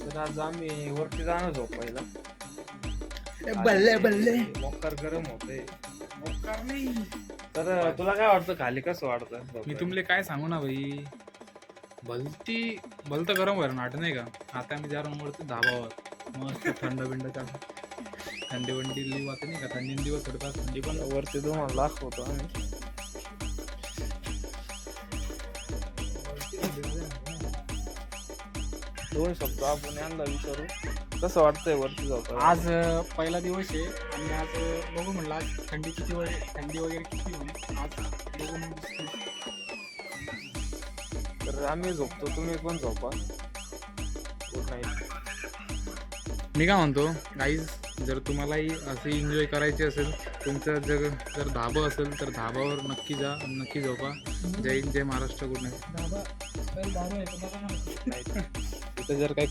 तर आज आम्ही वरती जाणार झोपायला. बल्ले बल्ले. मोकार गरम होते. मोकार नाही. तर तुला काय वाटतं खाली कसं वाटतं? मी तुमले काय सांगू ना भाई, भलतं गरम व्हायला नाट नाही का. आता आम्ही जा वरती धाबावर मस्त थंड बिंड थंडी वंडी वाटत नाही का. थंडी दिवस थोडंफार थंडी पण वरती तुम्हाला दाखवतो आम्ही. दोन शब्द आपण यांना विचारू कसं वाटतंय वरती जातो. आज पहिला दिवस आहे आणि आज बघू म्हणलं आज थंडी थंडी वगैरे किती होईल आज बघू म्हणून. तर आम्ही झोपतो, तुम्ही पण झोपा. Good night. मी काय म्हणतो गाईज, जर तुम्हालाही असे एन्जॉय करायचे असेल, तुमचं जर धाबा असेल तर धाबावर नक्की जा, नक्की झोपा. जय हिंद, जय महाराष्ट्र. Good night. इथे जर काही